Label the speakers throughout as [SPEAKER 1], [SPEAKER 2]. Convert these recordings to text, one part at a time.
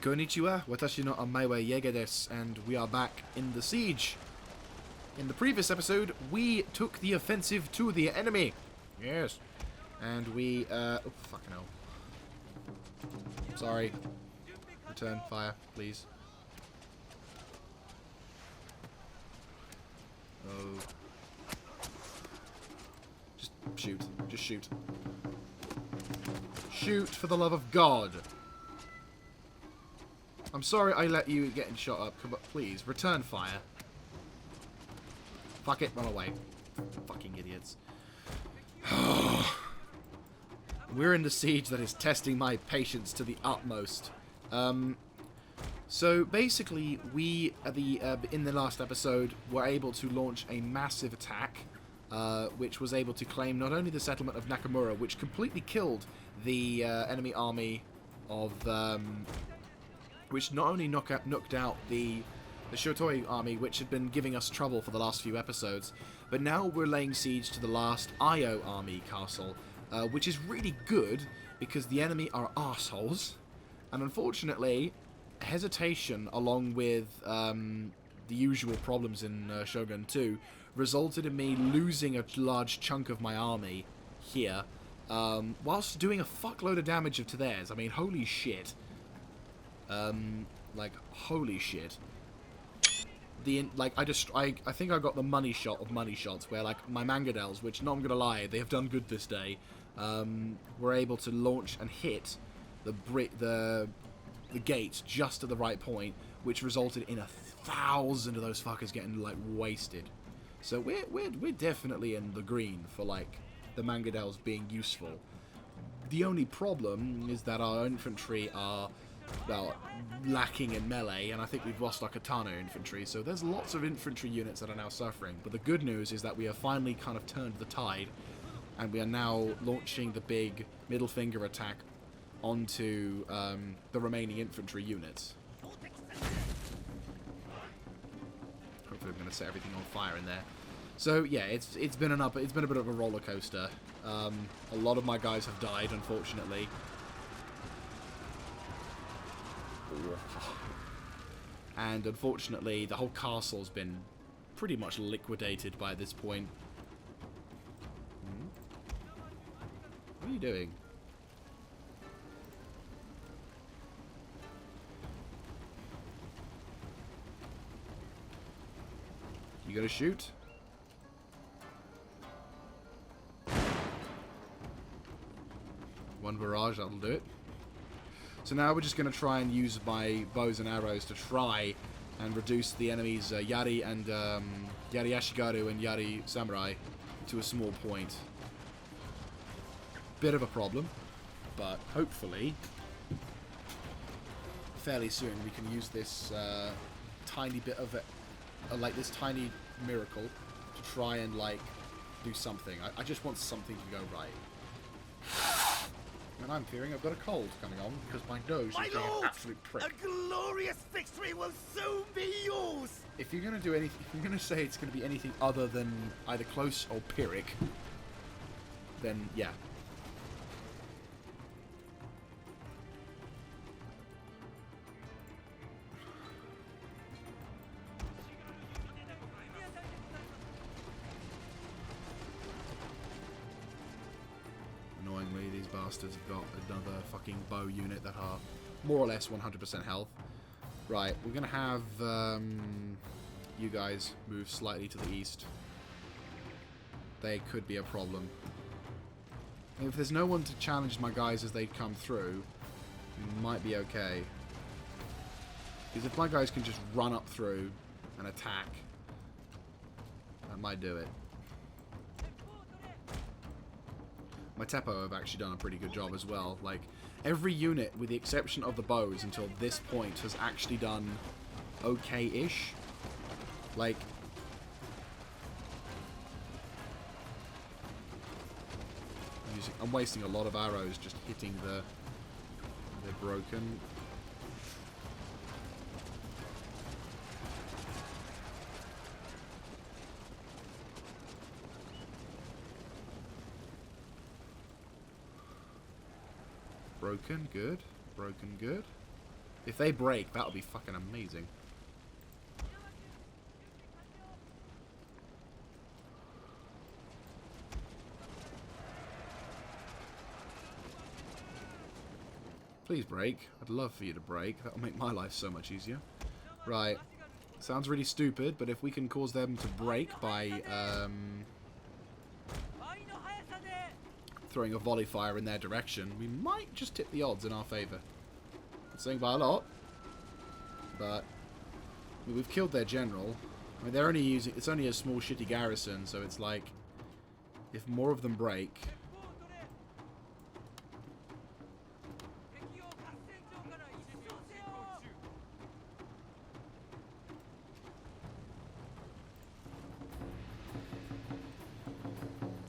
[SPEAKER 1] Konnichiwa, watashi no amae wa Jaeger desu, and we are back in the siege. In the previous episode, we took the offensive to the enemy. Yes. And we, oh, fucking hell. Sorry. Return fire, please. Oh. Just shoot. Just shoot. Shoot for the love of God. I'm sorry I let you get shot up. Come on, please, return fire. Fuck it, run away. Fucking idiots. We're in the siege that is testing my patience to the utmost. So basically, we in the last episode were able to launch a massive attack, which was able to claim not only the settlement of Nakamura, which completely killed the enemy army of, which not only knocked out the Shotoi army, which had been giving us trouble for the last few episodes, but now we're laying siege to the last Io army castle, which is really good because the enemy are arseholes, and unfortunately, hesitation along with the usual problems in Shogun 2 resulted in me losing a large chunk of my army here, whilst doing a fuckload of damage to theirs. I mean, holy shit. Like, holy shit. I think I got the money shot of money shots, where, like, my Mangadels, which, not gonna lie, they have done good this day, were able to launch and hit the gate just at the right point, which resulted in 1,000 of those fuckers getting, like, wasted. So we're definitely in the green for, like, the Mangadels being useful. The only problem is that our infantry are, well, lacking in melee, and I think we've lost our katana infantry, so there's lots of infantry units that are now suffering. But the good news is that we have finally kind of turned the tide, and we are now launching the big middle finger attack onto the remaining infantry units. Hopefully I'm going to set everything on fire in there. So yeah, it's been a bit of a roller coaster. A lot of my guys have died, unfortunately. And unfortunately, the whole castle's been pretty much liquidated by this point. What are you doing? You gonna shoot? One barrage, that'll do it. So now we're just going to try and use my bows and arrows to try and reduce the enemy's Yari and Yari Ashigaru and Yari Samurai to a small point. Bit of a problem, but hopefully fairly soon we can use this tiny bit of it, like this tiny miracle, to try and, like, do something. I just want something to go right. And I'm fearing I've got a cold coming on because my nose is being an absolute prick.
[SPEAKER 2] A glorious victory will soon be yours!
[SPEAKER 1] If you're going to do anything, if you're going to say it's going to be anything other than either close or Pyrrhic, then yeah. Annoyingly, these bastards have got another fucking bow unit that are more or less 100% health. Right, we're going to have you guys move slightly to the east. They could be a problem. If there's no one to challenge my guys as they come through, it might be okay. Because if my guys can just run up through and attack, that might do it. My Teppo have actually done a pretty good job as well. Like, every unit, with the exception of the bows until this point, has actually done okay-ish. Like, I'm wasting a lot of arrows just hitting the... They're broken. Broken, good. Broken, good. If they break, that'll be fucking amazing. Please break. I'd love for you to break. That'll make my life so much easier. Right. Sounds really stupid, but if we can cause them to break by throwing a volley fire in their direction, we might just tip the odds in our favour. Not saying by a lot, but I mean, we've killed their general. I mean, they're only using, it's only a small shitty garrison, so it's like if more of them break.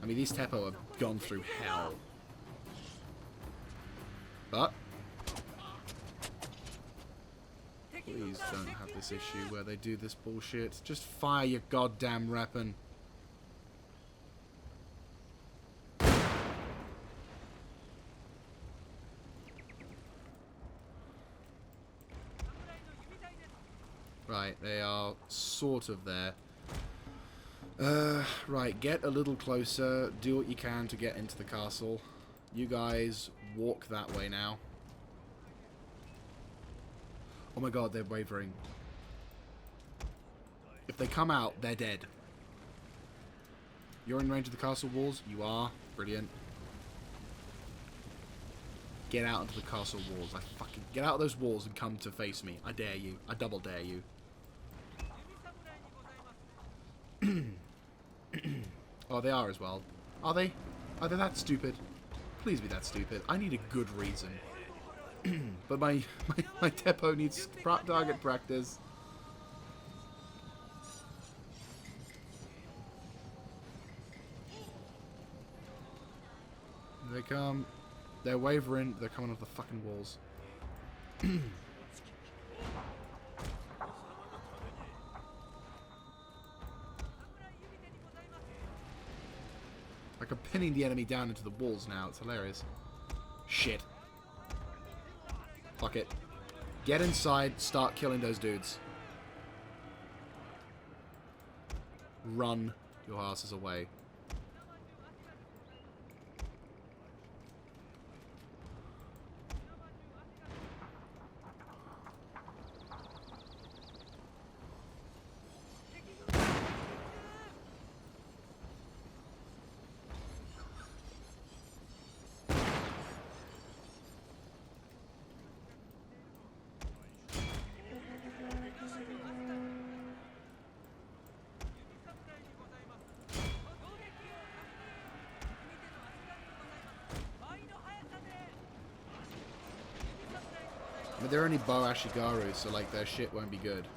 [SPEAKER 1] I mean, these Teppo have gone through hell. But please don't have this issue where they do this bullshit. Just fire your goddamn weapon. Right, they are sort of there. Right, get a little closer. Do what you can to get into the castle. You guys walk that way now. Oh my god, they're wavering. If they come out, they're dead. You're in range of the castle walls? You are. Brilliant. Get out into the castle walls. I fucking... Get out of those walls and come to face me. I dare you. I double dare you. Oh, they are as well. Are they? Are they that stupid? Please be that stupid. I need a good reason. But my Teppo needs target practice. Here they come. They're wavering. They're coming off the fucking walls. Like I'm pinning the enemy down into the walls now. It's hilarious. Shit. Fuck it. Get inside. Start killing those dudes. Run your asses away. I mean, they're only bow Ashigaru, so like their shit won't be good.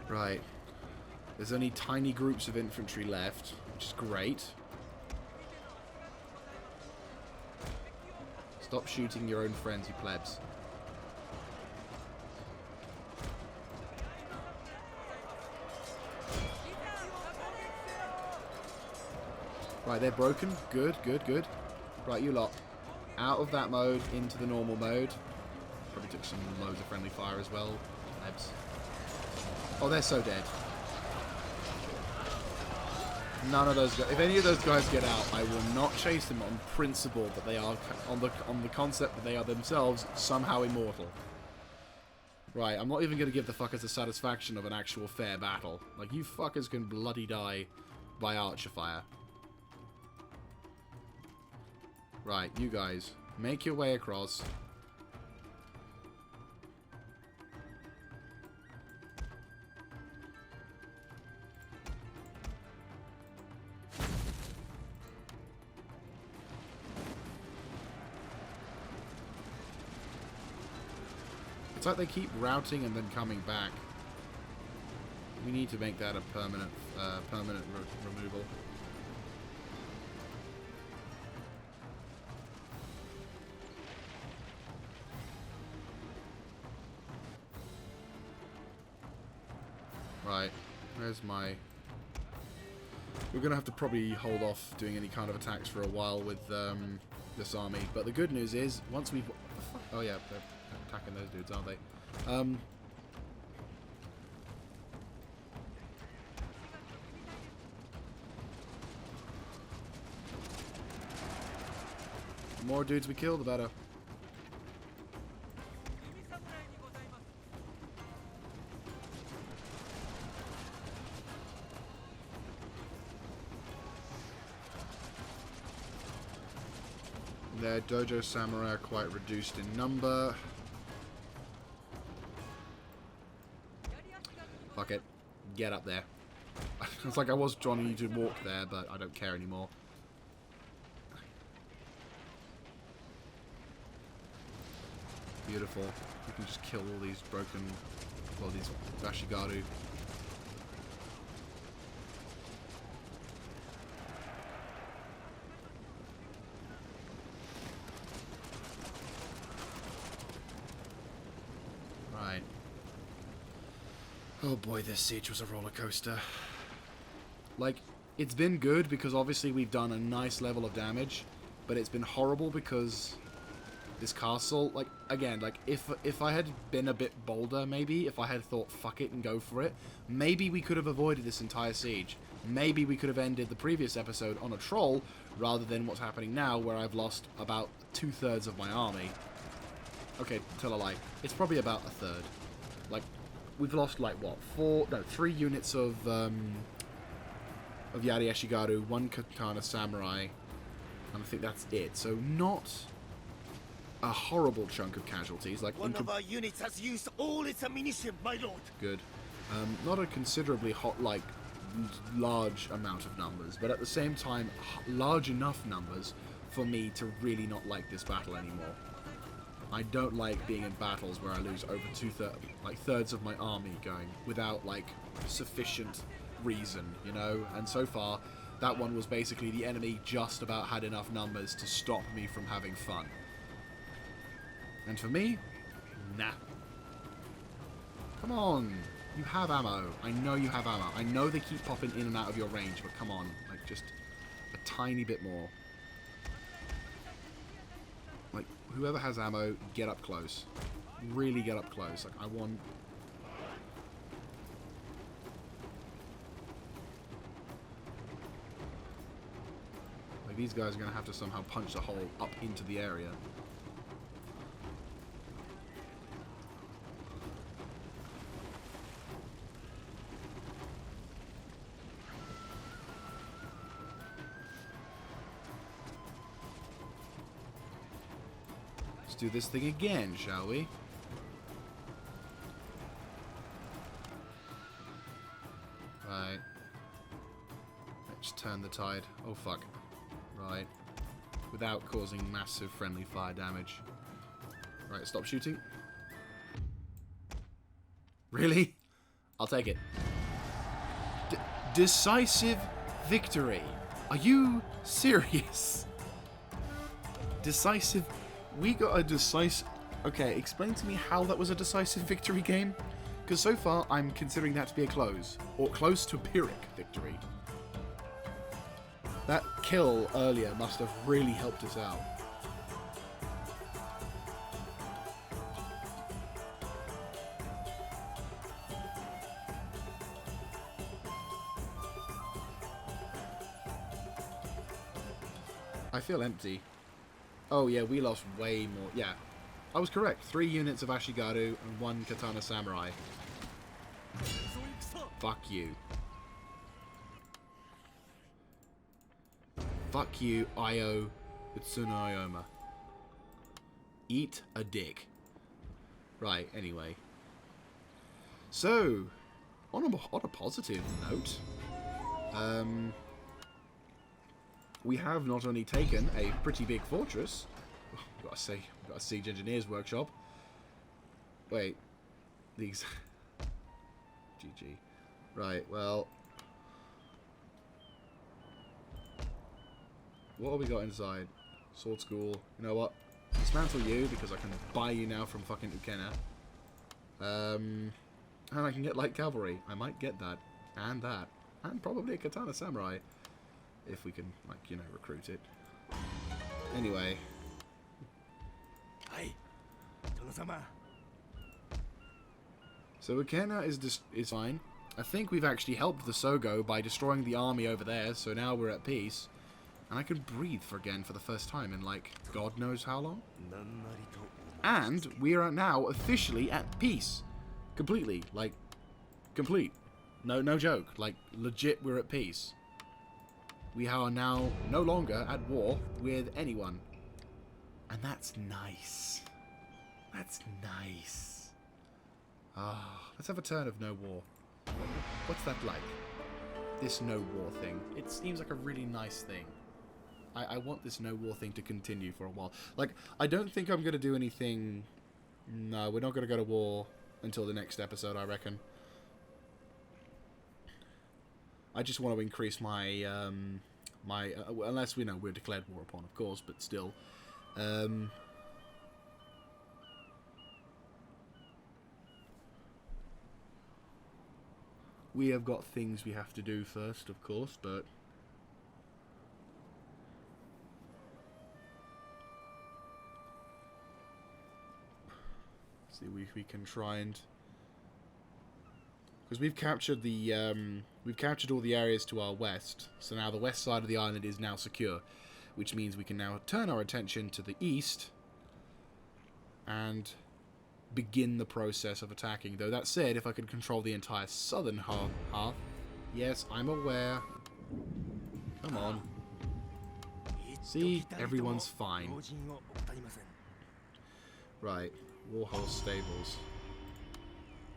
[SPEAKER 1] Right. There's only tiny groups of infantry left, which is great. Stop shooting your own friends, you plebs. Right, they're broken. Good, good, good. Right, you lot. Out of that mode, into the normal mode. Probably took some loads of friendly fire as well. Plebs. Oh, they're so dead. None of those guys. If any of those guys get out, I will not chase them on principle that they are on the concept that they are themselves somehow immortal. Right, I'm not even going to give the fuckers the satisfaction of an actual fair battle. Like, you fuckers can bloody die by archer fire. Right, you guys, make your way across. It's like they keep routing and then coming back. We need to make that a permanent removal. Right, where's my... We're going to have to probably hold off doing any kind of attacks for a while with this army. But the good news is, once we've... Oh yeah, they're attacking those dudes, aren't they? The more dudes we kill, the better. Their dojo samurai are quite reduced in number. Fuck it. Get up there. It's like I was trying you to walk there, but I don't care anymore. Beautiful. You can just kill all these broken... well, these Ashigaru. Right. Oh boy, this siege was a roller coaster. Like, it's been good because obviously we've done a nice level of damage, but it's been horrible because this castle, like, again, like, if I had been a bit bolder, maybe, if I had thought, fuck it and go for it, maybe we could have avoided this entire siege. Maybe we could have ended the previous episode on a troll, rather than what's happening now, where I've lost about 2/3 of my army. Okay, tell a lie. It's probably about a third. Like, we've lost, like, what, 3 units of Yari Ashigaru, 1 Katana Samurai, and I think that's it. So, not a horrible chunk of casualties. Like,
[SPEAKER 2] one of our units has used all its ammunition, my lord.
[SPEAKER 1] Good. Not a considerably large amount of numbers, but at the same time, large enough numbers for me to really not like this battle anymore. I don't like being in battles where I lose over thirds of my army going without, like, sufficient reason, you know? And so far, that one was basically the enemy just about had enough numbers to stop me from having fun. And for me, nah. Come on. You have ammo. I know you have ammo. I know they keep popping in and out of your range, but come on. Like, just a tiny bit more. Like, whoever has ammo, get up close. Really get up close. Like, I want... like, these guys are going to have to somehow punch a hole up into the area. Do this thing again, shall we? Right. Let's turn the tide. Oh, fuck. Right. Without causing massive friendly fire damage. Right, stop shooting. Really? I'll take it. Decisive victory. Are you serious? Decisive... We got a decisive... Okay, explain to me how that was a decisive victory game. Because so far, I'm considering that to be a close. Or close to Pyrrhic victory. That kill earlier must have really helped us out. I feel empty. Oh yeah, we lost way more. Yeah, I was correct. 3 units of Ashigaru and 1 Katana Samurai. Fuck you. Fuck you, Io Utsunoyoma. Eat a dick. Right, anyway. So, on a positive note, we have not only taken a pretty big fortress. We've got a siege engineer's workshop. Wait, these. GG. Right. Well, what have we got inside? Sword school. You know what? Dismantle you because I can buy you now from fucking Ukena. And I can get light cavalry. I might get that and probably a Katana Samurai. If we can, like, you know, recruit it. Anyway.
[SPEAKER 2] Hey, Tono-sama.
[SPEAKER 1] So Ukena is fine. I think we've actually helped the Sogo by destroying the army over there, so now we're at peace. And I can breathe again for the first time in, like, God knows how long. And we are now officially at peace. Completely. Like, complete. No joke. Like, legit, we're at peace. We are now no longer at war with anyone. And that's nice. That's nice. Ah, let's have a turn of no war. What's that like? This no war thing. It seems like a really nice thing. I want this no war thing to continue for a while. Like, I don't think I'm going to do anything... No, we're not going to go to war until the next episode, I reckon. I just want to increase my... unless we know we're declared war upon, of course, but still. We have got things we have to do first, of course, but... See if we can try and... Because we've captured the... we've captured all the areas to our west, so now the west side of the island is now secure, which means we can now turn our attention to the east and begin the process of attacking. Though that said, if I could control the entire southern half... Yes, I'm aware. Come on. See? Everyone's fine. Right. Warhol Stables.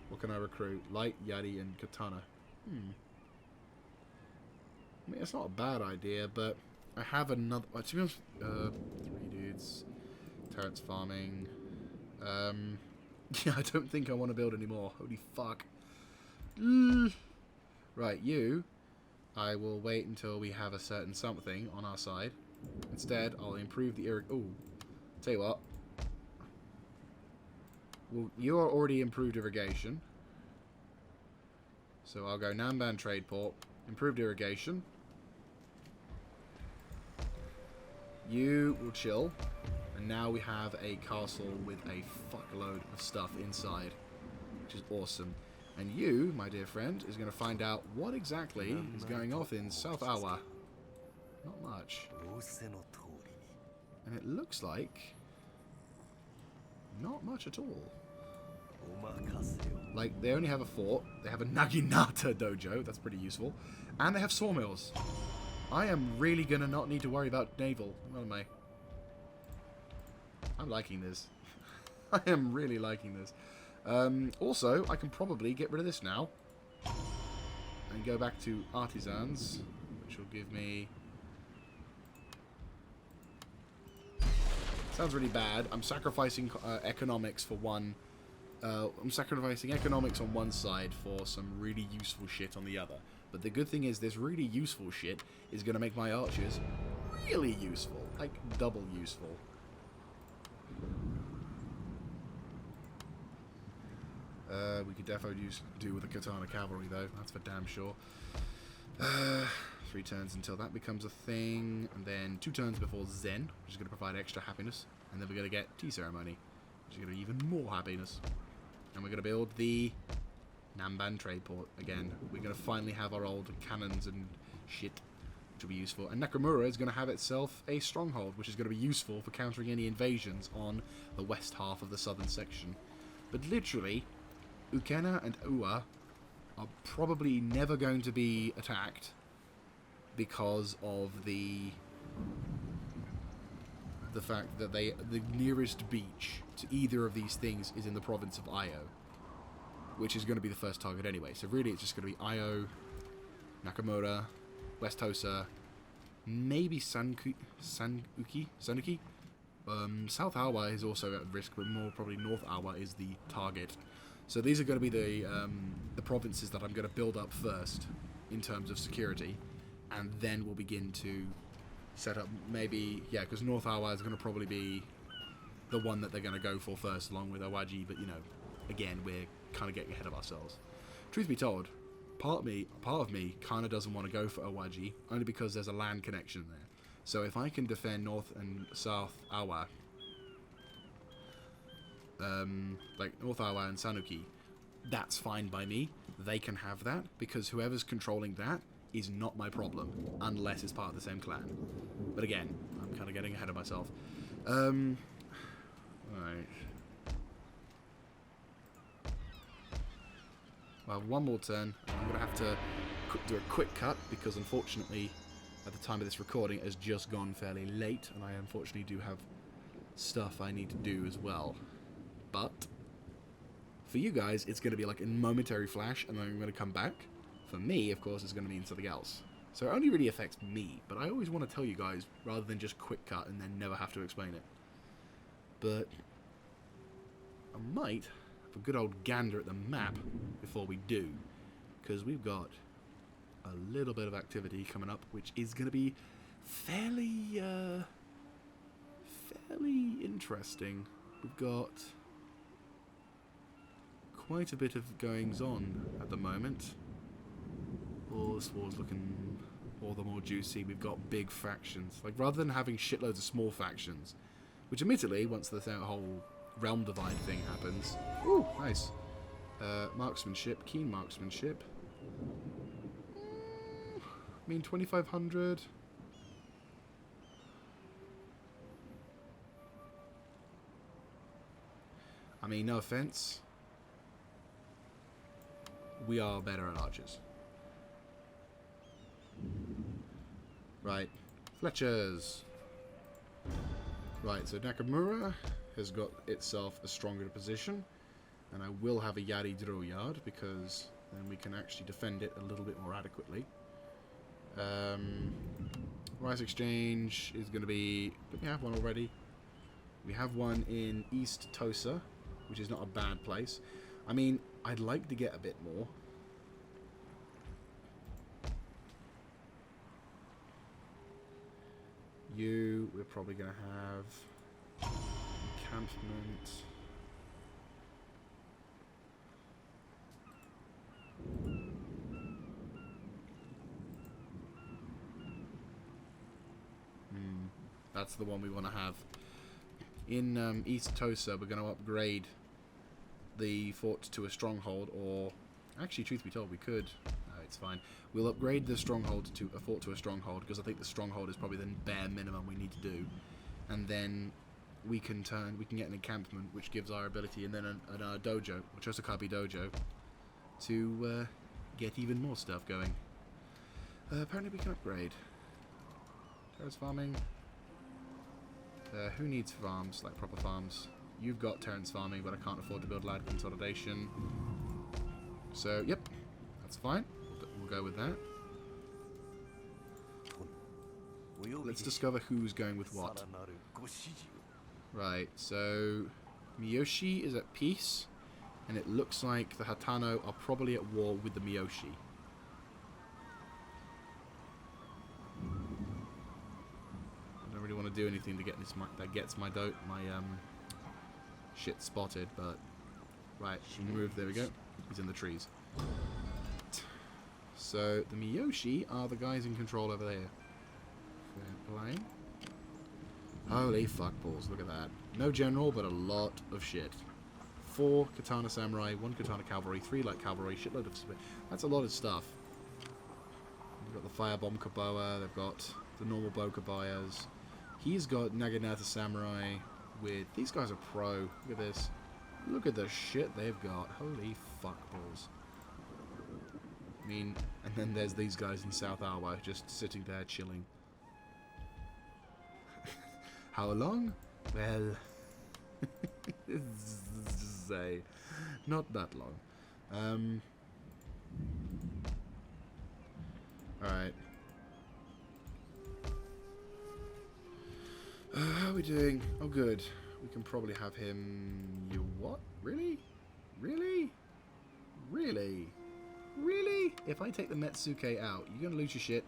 [SPEAKER 1] What can I recruit? Light, Yadi, and Katana. I mean, it's not a bad idea, but I have another... to be honest, 3 dudes. Turrets farming. Yeah, I don't think I want to build anymore. Holy fuck. Right, you. I will wait until we have a certain something on our side. Instead, I'll improve the Ooh. Tell you what. Well, you are already improved irrigation. So I'll go Namban Trade Port. Improved irrigation. You will chill. And now we have a castle with a fuckload of stuff inside. Which is awesome. And you, my dear friend, is going to find out what exactly is going off in South Awa. Not much. And it looks like... not much at all. Like, they only have a fort. They have a Naginata dojo. That's pretty useful. And they have sawmills. I am really going to not need to worry about naval, am I? I'm liking this. I am really liking this. Also, I can probably get rid of this now. And go back to artisans, which will give me... Sounds really bad. I'm sacrificing economics for one... I'm sacrificing economics on one side for some really useful shit on the other. But the good thing is this really useful shit is going to make my archers really useful. Like, double useful. We could definitely do with the Katana Cavalry, though. That's for damn sure. 3 turns until that becomes a thing. And then 2 turns before Zen, which is going to provide extra happiness. And then we're going to get Tea Ceremony, which is going to be even more happiness. And we're going to build the Namban Trade Port again. We're going to finally have our old cannons and shit, which will be useful. And Nakamura is going to have itself a stronghold, which is going to be useful for countering any invasions on the west half of the southern section. But literally, Ukena and Ua are probably never going to be attacked because of the fact that the nearest beach to either of these things is in the province of Io, which is going to be the first target anyway. So really it's just going to be Io, Nakamura, West Tosa, maybe Sanuki. South Awa is also at risk, but more probably North Awa is the target. So these are going to be the provinces that I'm going to build up first in terms of security, and then we'll begin to set up maybe, yeah, because North Awa is going to probably be the one that they're going to go for first, along with Awaji, but, you know, again, we're kind of getting ahead of ourselves. Truth be told, part of me kind of doesn't want to go for Awaji, only because there's a land connection there. So if I can defend North and South Awa, like North Awa and Sanuki, that's fine by me. They can have that, because whoever's controlling that is not my problem, unless it's part of the same clan. But again, I'm kind of getting ahead of myself. Right. Well, one more turn. I'm going to have to do a quick cut, because unfortunately, at the time of this recording, it has just gone fairly late, and I unfortunately do have stuff I need to do as well. But for you guys, it's going to be like a momentary flash, and then I'm going to come back. For me, of course, it's going to mean something else. So it only really affects me, but I always want to tell you guys, rather than just quick cut and then never have to explain it. But I might have a good old gander at the map before we do, because we've got a little bit of activity coming up, which is going to be fairly interesting. We've got quite a bit of goings on at the moment. Oh, this war's looking all the more juicy. We've got big factions. Like, rather than having shitloads of small factions, which admittedly, once the whole realm divide thing happens... Ooh, nice. Marksmanship, keen marksmanship. I mean, 2,500. I mean, no offense. We are better at archers. Right. Fletchers. Right, so Nakamura has got itself a stronger position. And I will have a Yari drill yard, because then we can actually defend it a little bit more adequately. Rice Exchange is going to be... Don't we have one already? We have one in East Tosa, which is not a bad place. I mean, I'd like to get a bit more. We're probably going to have encampment. That's the one we want to have. In East Tosa, we're going to upgrade the fort to a stronghold, or... Actually, truth be told, we could... No, it's fine. We'll upgrade the stronghold to a fort to a stronghold, because I think the stronghold is probably the bare minimum we need to do. And then we can get an encampment, which gives our ability, and then a dojo, or Chosokabe dojo, to get even more stuff going. Apparently we can upgrade. Terrace farming. Who needs farms, like proper farms? You've got terrace farming, but I can't afford to build land consolidation. So, yep, that's fine. We'll go with that. Let's discover who's going with what. Right, so Miyoshi is at peace, and it looks like the Hatano are probably at war with the Miyoshi. I don't really want to do anything to get this that gets my shit spotted, but right, move. There we go. He's in the trees. So the Miyoshi are the guys in control over there. Fair play. Holy fuck balls! Look at that. No general, but a lot of shit. 4 katana samurai, 1 katana cavalry, 3 light cavalry, shitload of... That's a lot of stuff. They've got the firebomb kaboa, they've got the normal bow kabayas. He's got Naginata samurai with... These guys are pro. Look at this. Look at the shit they've got. Holy fuck balls. I mean, and then there's these guys in South Awa just sitting there chilling. How long? Well... say not that long. Alright. How are we doing? Oh good. We can probably have him... You what? Really? Really? Really? Really? If I take the Metsuke out, you're gonna lose your shit?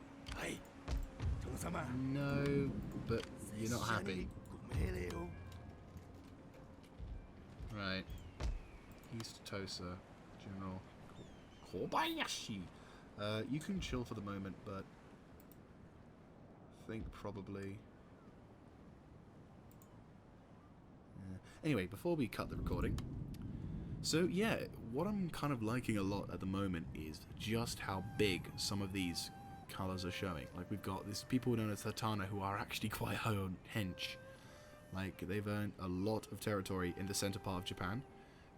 [SPEAKER 1] No, but you're not happy. Right. East Tosa. General Kobayashi. You can chill for the moment, but I think probably... Yeah. Anyway, before we cut the recording... So yeah, what I'm kind of liking a lot at the moment is just how big some of these colours are showing. Like, we've got these people known as Hatana who are actually quite high on hench. Like, they've earned a lot of territory in the centre part of Japan.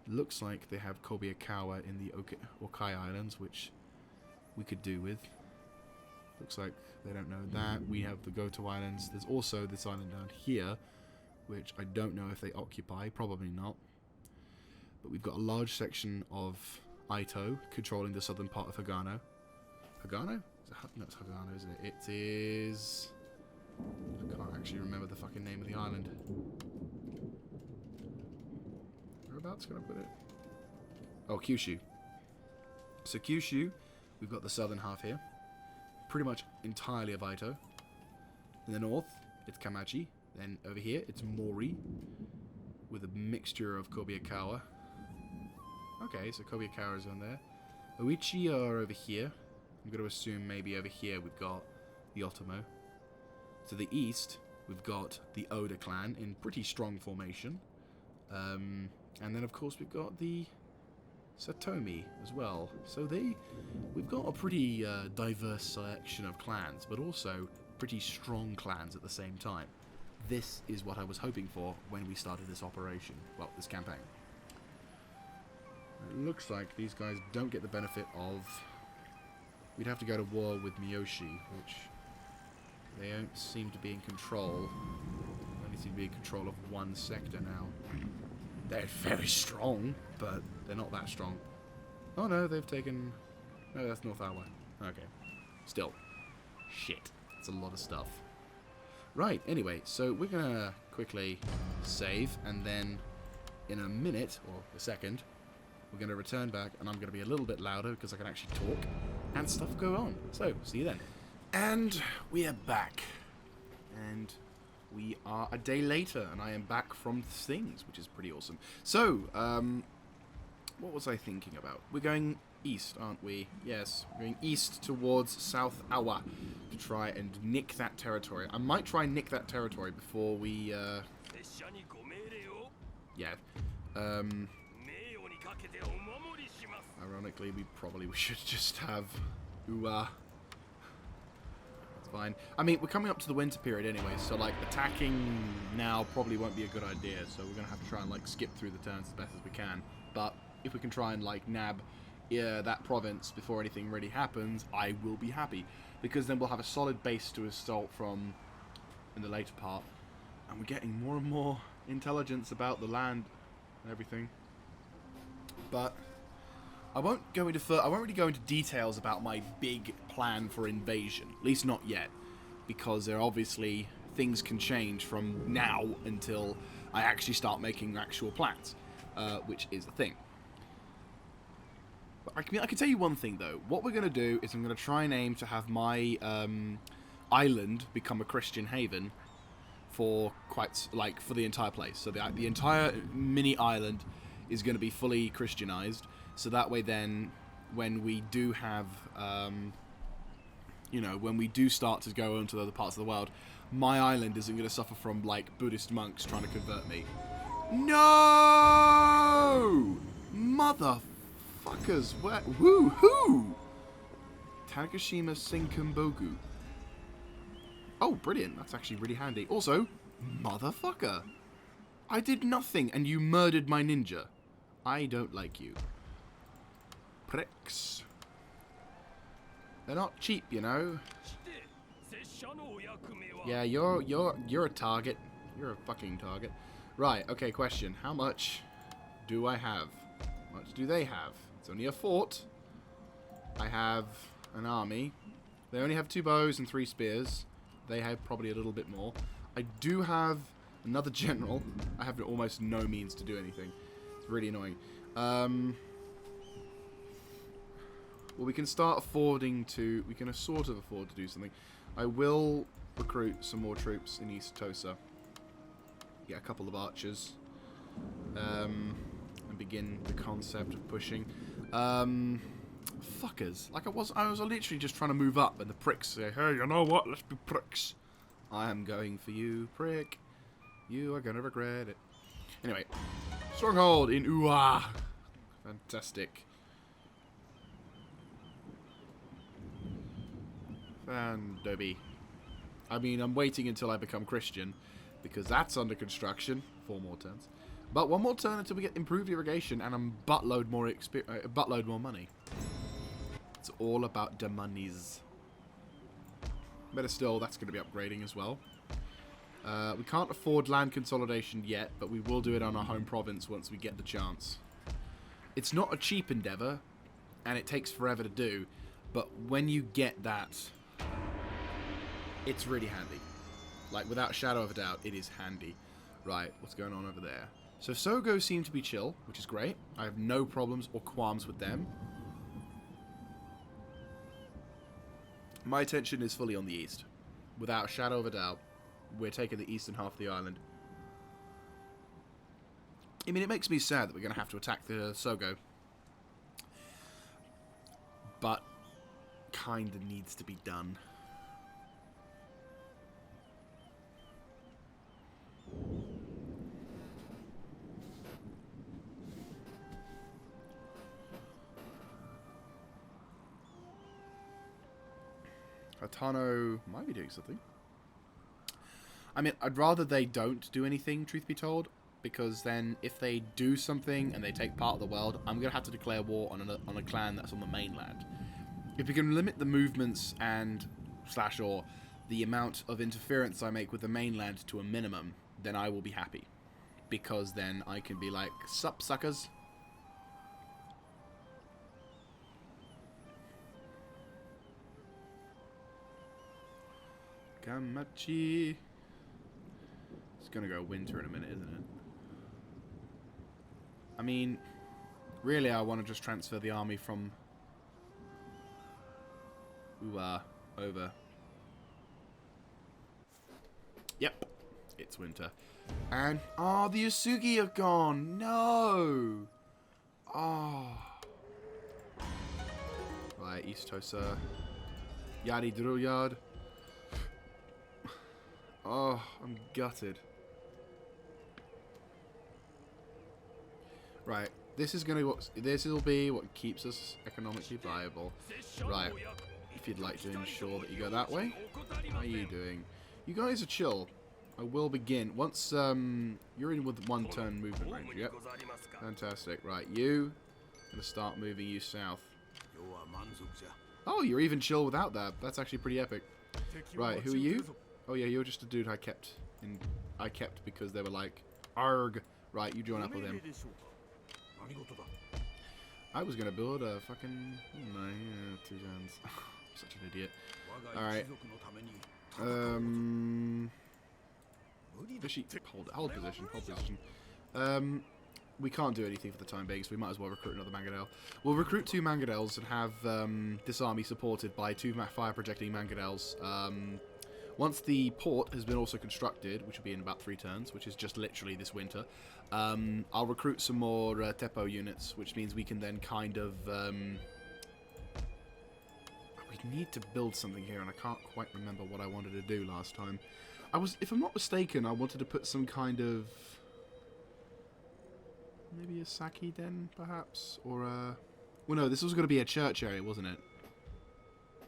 [SPEAKER 1] Looks like they have Kobayakawa in the Okai Islands, which we could do with. Looks like they don't know that. We have the Goto Islands. There's also this island down here, which I don't know if they occupy. Probably not. But we've got a large section of Aito controlling the southern part of Hagano. Hagano? No, it's Hagano, isn't it? It is... I can't actually remember the fucking name of the island. Whereabouts can I put it? Oh, Kyushu. So Kyushu, we've got the southern half here. Pretty much entirely of Aito. In the north, it's Kamachi. Then over here, it's Mori. With a mixture of Kobayakawa. Okay, so Kobayakawa is on there. Oichi are over here. I'm going to assume maybe over here we've got the Otomo. To the east, we've got the Oda clan in pretty strong formation. And then, of course, we've got the Satomi as well. So we've got a pretty diverse selection of clans, but also pretty strong clans at the same time. This is what I was hoping for when we started this operation. Well, this campaign. It looks like these guys don't get the benefit of... We'd have to go to war with Miyoshi, which... They don't seem to be in control. They only seem to be in control of one sector now. They're very strong, but they're not that strong. Oh no, they've taken... No, that's North Awa. Okay. Still. Shit. That's a lot of stuff. Right, anyway, so we're gonna quickly save, and then in a minute, or a second, we're gonna return back, and I'm gonna be a little bit louder because I can actually talk, and stuff go on. So, see you then. And we are back. And we are a day later, and I am back from things, which is pretty awesome. So, what was I thinking about? We're going east, aren't we? Yes, we're going east towards South Awa to try and nick that territory. I might try and nick that territory before we, yeah. Ironically, we probably should just have Ua. That's fine. I mean, we're coming up to the winter period anyway, so, like, attacking now probably won't be a good idea, so we're going to have to try and, like, skip through the turns as best as we can. But if we can try and, like, nab that province before anything really happens, I will be happy. Because then we'll have a solid base to assault from in the later part. And we're getting more and more intelligence about the land and everything. But I won't really go into details about my big plan for invasion. At least not yet. Because there are obviously things can change from now until I actually start making actual plans. Which is the thing. I can tell you one thing though. What we're going to do is I'm going to try and aim to have my island become a Christian haven for for the entire place. So the entire mini island is going to be fully Christianized. So that way then, when we do have, when we do start to go on to other parts of the world, my island isn't going to suffer from like Buddhist monks trying to convert me. No! Motherfuckers, where? Woo-hoo! Takashima Senkenbogu. Oh, brilliant. That's actually really handy. Also, motherfucker. I did nothing and you murdered my ninja. I don't like you. Pricks. They're not cheap, you know. Yeah, you're a target. You're a fucking target. Right, okay, question. How much do I have? How much do they have? It's only a fort. I have an army. They only have 2 bows and 3 spears. They have probably a little bit more. I do have another general. I have almost no means to do anything. It's really annoying. Well, we can start affording to... We can sort of afford to do something. I will recruit some more troops in East Tosa. Get a couple of archers. And begin the concept of pushing. Fuckers. Like I was literally just trying to move up, and the pricks say, hey, you know what? Let's be pricks. I am going for you, prick. You are gonna regret it. Anyway. Stronghold in Ua. Fantastic. Fandoby. I mean, I'm waiting until I become Christian, because that's under construction. 4 more turns. But 1 more turn until we get improved irrigation and a buttload more money. It's all about the monies. Better still, that's going to be upgrading as well. We can't afford land consolidation yet, but we will do it on our home province once we get the chance. It's not a cheap endeavour, and it takes forever to do, but when you get that, it's really handy. Like, without a shadow of a doubt, it is handy. Right, what's going on over there? So Sogo seem to be chill, which is great. I have no problems or qualms with them. My attention is fully on the east. Without a shadow of a doubt, we're taking the eastern half of the island. I mean, it makes me sad that we're going to have to attack the Sogo. But, kinda needs to be done. Hatano might be doing something. I mean, I'd rather they don't do anything, truth be told, because then if they do something and they take part of the world, I'm going to have to declare war on a clan that's on the mainland. If we can limit the movements and /or the amount of interference I make with the mainland to a minimum, then I will be happy. Because then I can be like, sup suckers? Kamachi. It's gonna go winter in a minute, isn't it? I mean, really I want to just transfer the army from over. Yep, it's winter. And, oh, the Yasugi are gone. No. Oh. Right, East Tosa. Yadi Drulyard. Oh, I'm gutted. Right, this will be what keeps us economically viable. Right, if you'd like to ensure that you go that way. How are you doing? You guys are chill. I will begin once you're in with 1 turn movement range. Yep, fantastic. Right, you gonna start moving you south. Oh, you're even chill without that. That's actually pretty epic. Right, who are you? Oh yeah, you're just a dude I kept because they were like, arg. Right, you join up with him. I was gonna build a fucking 2 turns. Such an idiot. Alright. Hold position. We can't do anything for the time being, so we might as well recruit another Mangadel. We'll recruit 2 Mangadels and have this army supported by 2 fire projecting Mangadels. Once the port has been also constructed, which will be in about 3 turns, which is just literally this winter, I'll recruit some more Teppo units, which means we can then kind of... we need to build something here, and I can't quite remember what I wanted to do last time. If I'm not mistaken, I wanted to put some kind of... maybe a Saki den, perhaps? Or a... well, no, this was going to be a church area, wasn't it?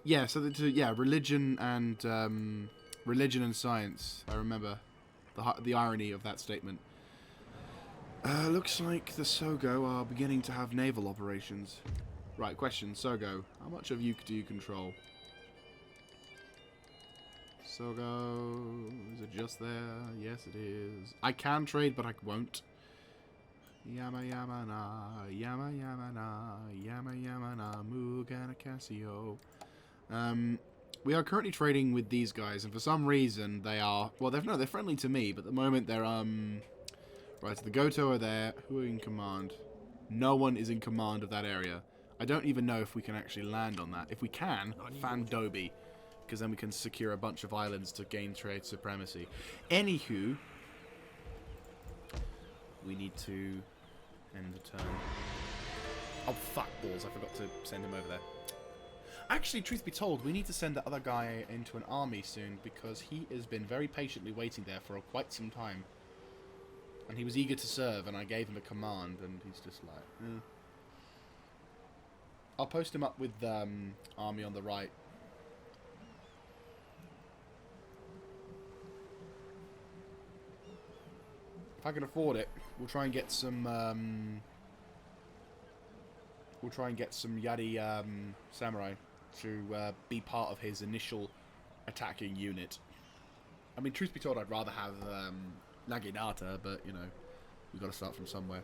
[SPEAKER 1] Yeah, so religion and science. I remember the irony of that statement. Looks like the Sogo are beginning to have naval operations. Right, question, Sogo. How much of you do you control? Sogo, is it just there? Yes, it is. I can trade, but I won't. Yama yama na, yama yama na, yama yama na, Mugana Casio. We are currently trading with these guys, and for some reason they are... well, they're friendly to me, but at the moment they're, right, so the Goto are there. Who are in command? No one is in command of that area. I don't even know if we can actually land on that. If we can, Fandobi, because then we can secure a bunch of islands to gain trade supremacy. Anywho, we need to end the turn. Oh, fuck balls. I forgot to send him over there. Actually, truth be told, we need to send that other guy into an army soon, because he has been very patiently waiting there for quite some time. And he was eager to serve, and I gave him a command, and he's just like, eh. I'll post him up with army on the right. If I can afford it, we'll try and get some Yari samurai to be part of his initial attacking unit. I mean, truth be told, I'd rather have Naginata, but, you know, we've got to start from somewhere.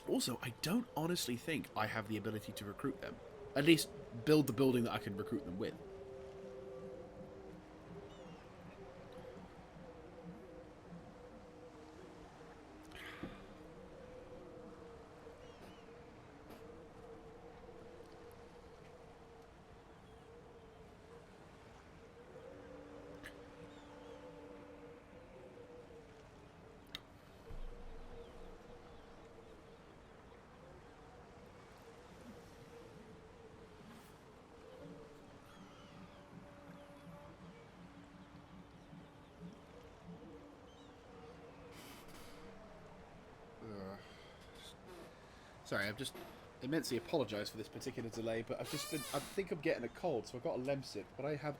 [SPEAKER 1] Also, I don't honestly think I have the ability to recruit them. At least build the building that I can recruit them with. Sorry, I've just immensely apologised for this particular delay, but I think I'm getting a cold, so I've got a Lemsip, but I've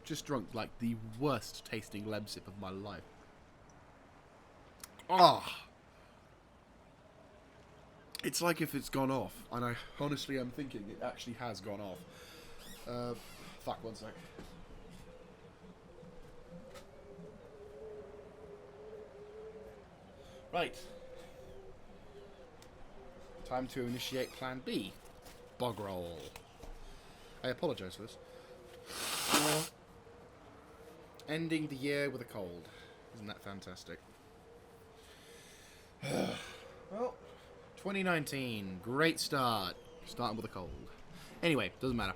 [SPEAKER 1] just drunk, like, the worst tasting Lemsip of my life. Ah! It's like if it's gone off, and I honestly am thinking it actually has gone off. Fuck, one sec. Right. Time to initiate Plan B. Bog roll. I apologise for this. Ending the year with a cold. Isn't that fantastic? Well, 2019. Great start. Starting with a cold. Anyway, doesn't matter.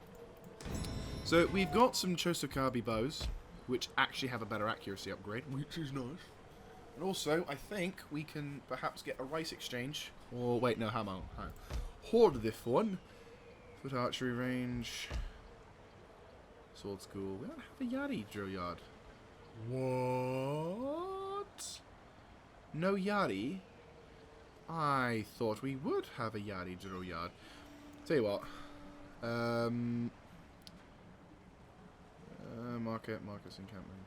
[SPEAKER 1] So, we've got some Chosokabe bows, which actually have a better accuracy upgrade, which is nice. And also, I think we can perhaps get a rice exchange. Or, wait, no, hammer. Hoard this one. Foot archery range. Sword school. We don't have a Yari drill yard. What? No Yari? I thought we would have a Yari drill yard. Tell you what. Marcus encampment.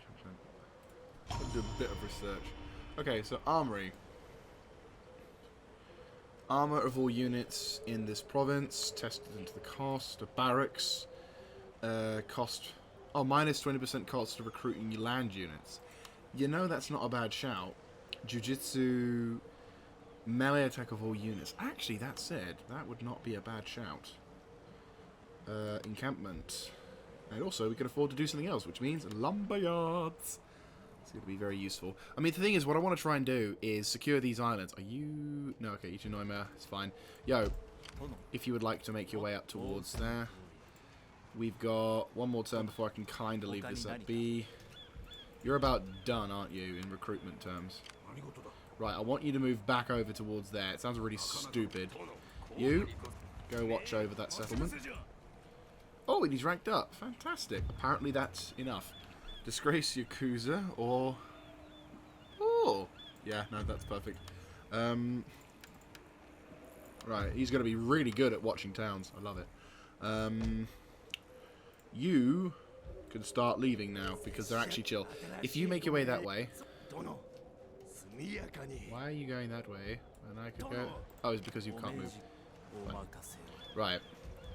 [SPEAKER 1] I'll do a bit of research. Okay, so armory. Armor of all units in this province. Tested into the cost. A barracks. Cost. Oh, minus 20% cost of recruiting land units. You know that's not a bad shout. Jiu-jitsu. Melee attack of all units. Actually, that said, that would not be a bad shout. Encampment. And also, we can afford to do something else, which means lumber yards. It's going to be very useful. I mean, the thing is, what I want to try and do is secure these islands. Are you... No, okay, Ichinoima. It's fine. Yo, if you would like to make your way up towards there. We've got one more turn before I can kind of leave this at B. You're about done, aren't you, in recruitment terms? Right, I want you to move back over towards there. It sounds really stupid. You, go watch over that settlement. Oh, and he's ranked up. Fantastic. Apparently that's enough. Disgrace Yakuza, or... Oh! Yeah, no, that's perfect. Right, he's going to be really good at watching towns. I love it. You can start leaving now, because they're actually chill. If you make your way that way... Why are you going that way? And I could go... Oh, it's because you can't move. Right.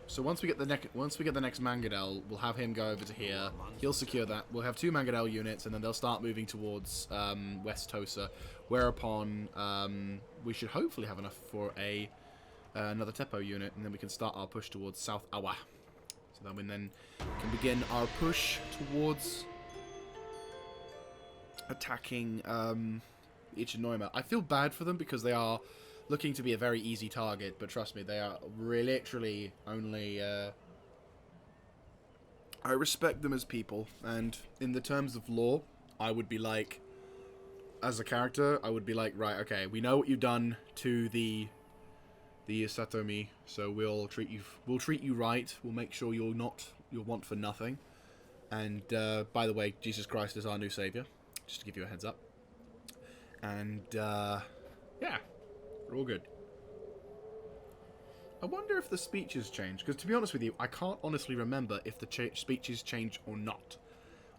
[SPEAKER 1] So once we get the next Mangadel, we'll have him go over to here. He'll secure that. We'll have 2 Mangadel units, and then they'll start moving towards West Tosa. Whereupon we should hopefully have enough for another Teppo unit, and then we can start our push towards South Awa. So then we can begin our push towards attacking Ichinoima. I feel bad for them because they are looking to be a very easy target, but trust me, they are literally only... I respect them as people, and in the terms of lore, I would be like, as a character, I would be like, right, okay, we know what you've done to the the Satomi. So we'll treat you right. We'll make sure you'll want for nothing. And by the way, Jesus Christ is our new savior. Just to give you a heads up. And yeah, we're all good. I wonder if the speeches change, because to be honest with you, I can't honestly remember if the speeches change or not.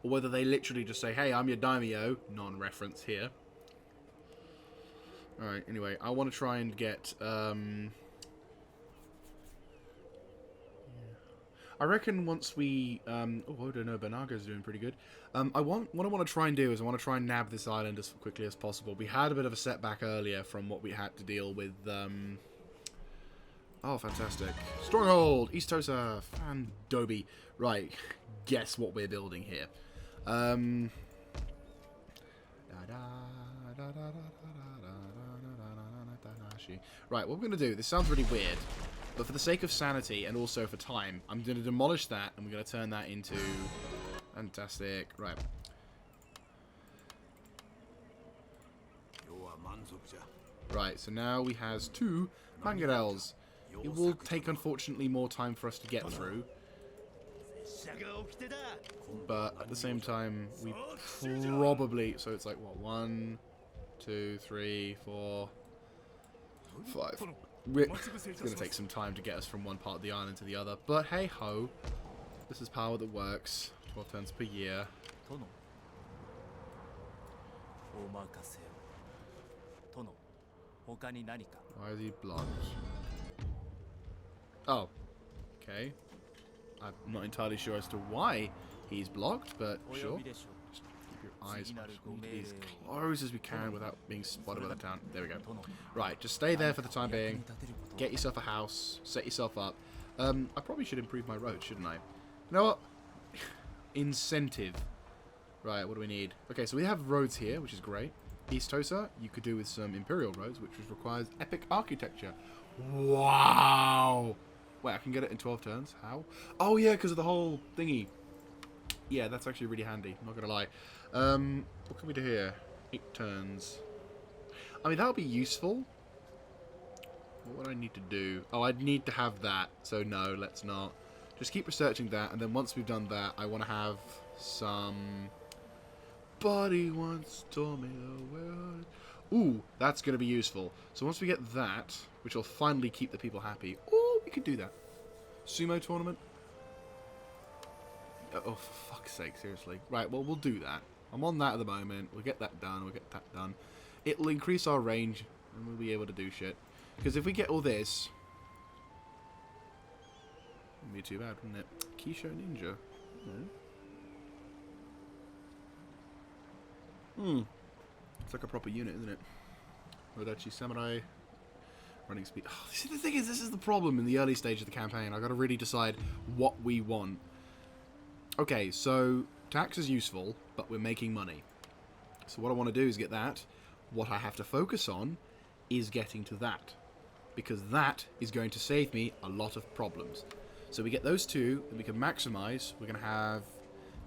[SPEAKER 1] Or whether they literally just say, hey, I'm your daimyo, non-reference here. Alright, anyway, I want to try and get, I reckon once we, oh, I don't know, Banaga's doing pretty good. What I want to try and do is I want to try and nab this island as quickly as possible. We had a bit of a setback earlier from what we had to deal with, oh, fantastic. Stronghold! East Tosa! Fandobi. Right, guess what we're building here. Right, what we're going to do, this sounds really weird, but for the sake of sanity and also for time, I'm going to demolish that and we're going to turn that into... Fantastic. Right. Right, so now we has 2 mangarels. It will take, unfortunately, more time for us to get through. But at the same time, we probably... So it's like, what? 1, 2, 3, 4, 5. It's going to take some time to get us from one part of the island to the other. But hey-ho. This is power that works. 12 turns per year. Why is he blocked? Oh. Okay. I'm not entirely sure as to why he's blocked, but sure. Just keep your eyes as close as we can without being spotted by the town. There we go. Right, just stay there for the time being. Get yourself a house. Set yourself up. I probably should improve my road, shouldn't I? You know what? Incentive. Right, what do we need? Okay, so we have roads here, which is great. East Tosa, you could do with some Imperial roads, which requires epic architecture. Wow! Wait, I can get it in 12 turns? How? Oh, yeah, because of the whole thingy. Yeah, that's actually really handy. I'm not going to lie. What can we do here? 8 turns. I mean, that would be useful. What would I need to do? Oh, I'd need to have that. So, no, let's not. Just keep researching that. And then once we've done that, I want to have some... Buddy once told me the word. Ooh, that's going to be useful. So once we get that, which will finally keep the people happy. Ooh, we could do that. Sumo tournament? Oh, for fuck's sake, seriously. Right, well, we'll do that. I'm on that at the moment. We'll get that done. We'll get that done. It'll increase our range, and we'll be able to do shit. Because if we get all this... Wouldn't be too bad, wouldn't it? Kisho Ninja. It's like a proper unit, isn't it? Rodachi Samurai. Running speed. Oh, see, the thing is, this is the problem in the early stage of the campaign. I've got to really decide what we want. Okay, so tax is useful, but we're making money. So what I want to do is get that. What I have to focus on is getting to that. Because that is going to save me a lot of problems. So we get those 2, and we can maximize. We're going to have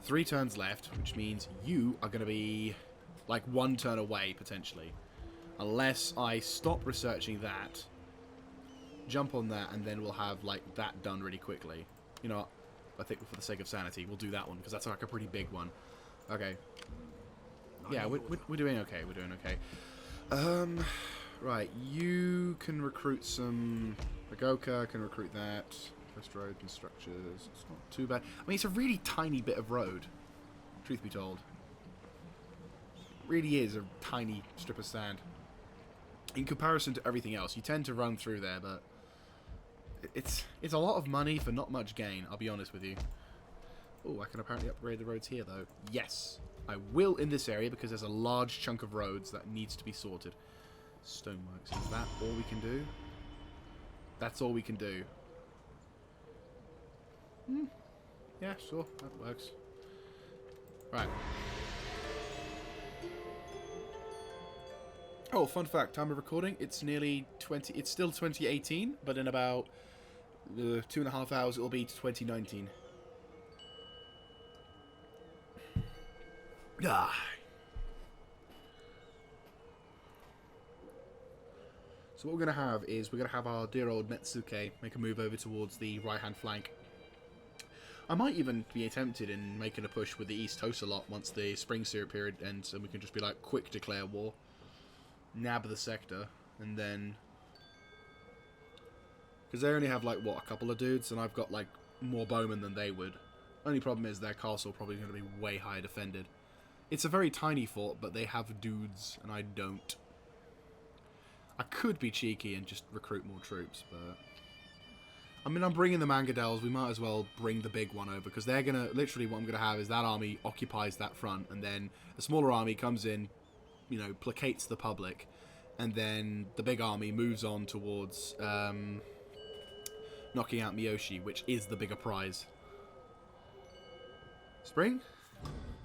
[SPEAKER 1] 3 turns left, which means you are going to be like 1 turn away, potentially. Unless I stop researching that, jump on that, and then we'll have like that done really quickly. You know what? I think for the sake of sanity, we'll do that one, because that's like a pretty big one. Okay. Yeah, we're doing okay. We're doing okay. Right, you can recruit some... Agoka can recruit that. Coast road and structures. It's not too bad. I mean, it's a really tiny bit of road, truth be told. It really is a tiny strip of sand. In comparison to everything else, you tend to run through there, but... It's a lot of money for not much gain, I'll be honest with you. Oh, I can apparently upgrade the roads here, though. Yes, I will in this area, because there's a large chunk of roads that needs to be sorted. Stoneworks, is that all we can do? That's all we can do. Yeah, sure, that works. Right. Oh, fun fact, time of recording, it's nearly 20... It's still 2018, but in about 2.5 hours it'll be 2019. Ah. So what we're going to have is we're going to have our dear old Netsuke make a move over towards the right-hand flank. I might even be tempted in making a push with the East Tosa lot once the spring syrup period ends, and we can just be like, quick declare war, nab the sector, and then... Because they only have, like, what, a couple of dudes, and I've got, like, more bowmen than they would. Only problem is their castle probably going to be way higher defended. It's a very tiny fort, but they have dudes, and I don't. I could be cheeky and just recruit more troops, but... I mean, I'm bringing the Mangadels. We might as well bring the big one over, because they're going to... Literally, what I'm going to have is that army occupies that front, and then a smaller army comes in, you know, placates the public, and then the big army moves on towards knocking out Miyoshi, which is the bigger prize. Spring?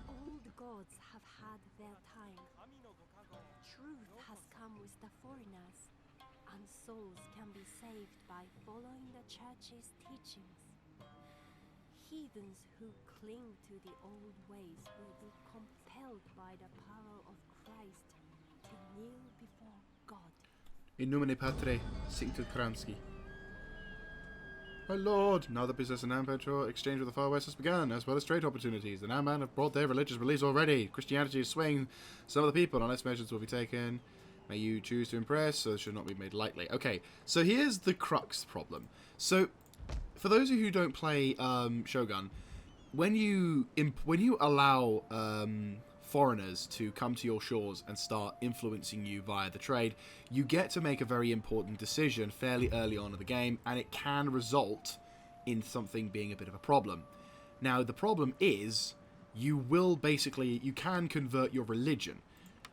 [SPEAKER 3] All the gods have had their time. Truth has come with the foreigners, and souls can be saved by following the church's teachings. Heathens who cling to the old ways will be compelled by the power of Christ to kneel before God.
[SPEAKER 1] In nomine Patre, Sanctus Kramski. My lord, now the business in Nampetra exchange with the Far West has begun, as well as trade opportunities. The Namban have brought their religious beliefs already. Christianity is swaying some of the people, unless measures will be taken. May you choose to impress, so it should not be made lightly. Okay, so here's the crux problem. So, for those of you who don't play Shogun, when you allow foreigners to come to your shores and start influencing you via the trade, you get to make a very important decision fairly early on in the game, and it can result in something being a bit of a problem. Now, the problem is, you can convert your religion.